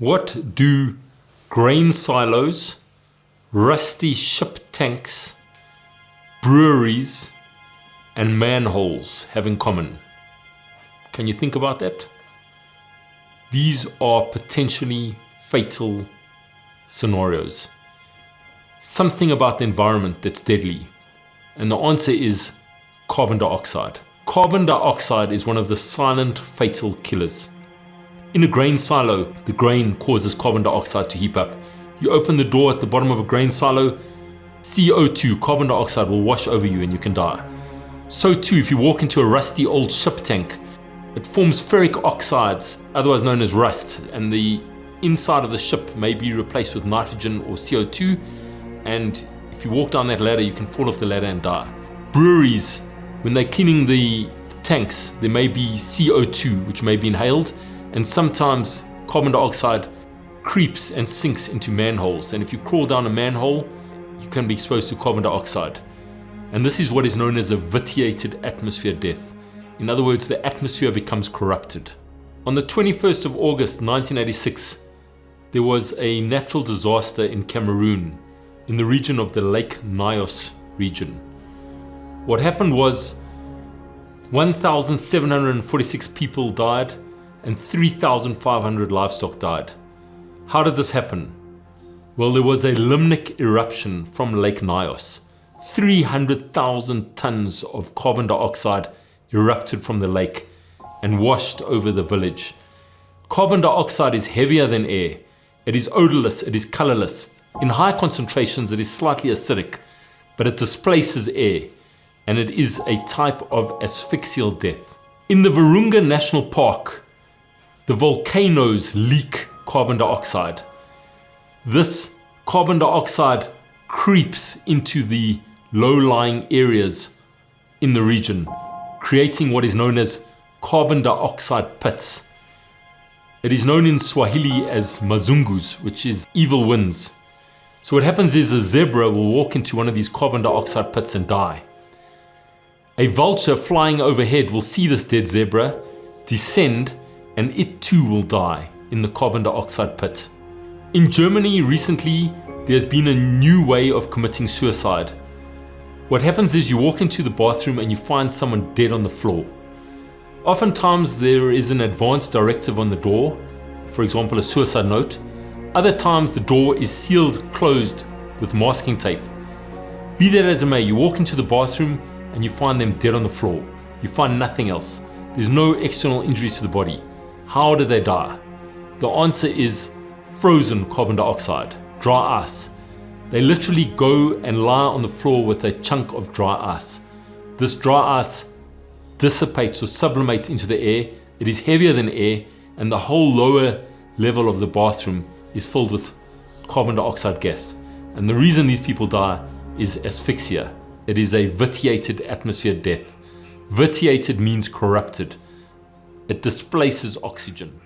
What do grain silos, rusty ship tanks, breweries, and manholes have in common? Can you think about that? These are potentially fatal scenarios. Something about the environment that's deadly. And the answer is carbon dioxide. Carbon dioxide is one of the silent fatal killers. In a grain silo, the grain causes carbon dioxide to heap up. You open the door at the bottom of a grain silo, CO2, carbon dioxide, will wash over you and you can die. So too, if you walk into a rusty old ship tank, it forms ferric oxides, otherwise known as rust, and the inside of the ship may be replaced with nitrogen or CO2, and if you walk down that ladder, you can fall off the ladder and die. Breweries, when they're cleaning the tanks, there may be CO2, which may be inhaled, and sometimes carbon dioxide creeps and sinks into manholes. And if you crawl down a manhole, you can be exposed to carbon dioxide. And this is what is known as a vitiated atmosphere death. In other words, the atmosphere becomes corrupted. On the 21st of August 1986, there was a natural disaster in Cameroon, in the region of the Lake Nyos region. What happened was 1,746 people died and 3,500 livestock died. How did this happen? Well, there was a limnic eruption from Lake Nyos. 300,000 tons of carbon dioxide erupted from the lake and washed over the village. Carbon dioxide is heavier than air. It is odorless, it is colorless. In high concentrations, it is slightly acidic, but it displaces air, and it is a type of asphyxial death. In the Virunga National Park, the volcanoes leak carbon dioxide. This carbon dioxide creeps into the low-lying areas in the region, creating what is known as carbon dioxide pits. It is known in Swahili as mazungus, which is evil winds. So what happens is a zebra will walk into one of these carbon dioxide pits and die. A vulture flying overhead will see this dead zebra, descend, and it too will die in the carbon dioxide pit. In Germany recently, there's been a new way of committing suicide. What happens is you walk into the bathroom and you find someone dead on the floor. Oftentimes there is an advance directive on the door, for example a suicide note. Other times the door is sealed closed with masking tape. Be that as it may, you walk into the bathroom and you find them dead on the floor. You find nothing else. There's no external injuries to the body. How did they die? The answer is frozen carbon dioxide, dry ice. They literally go and lie on the floor with a chunk of dry ice. This dry ice dissipates or sublimates into the air. It is heavier than air, and the whole lower level of the bathroom is filled with carbon dioxide gas. And the reason these people die is asphyxia. It is a vitiated atmosphere death. Vitiated means corrupted. It displaces oxygen.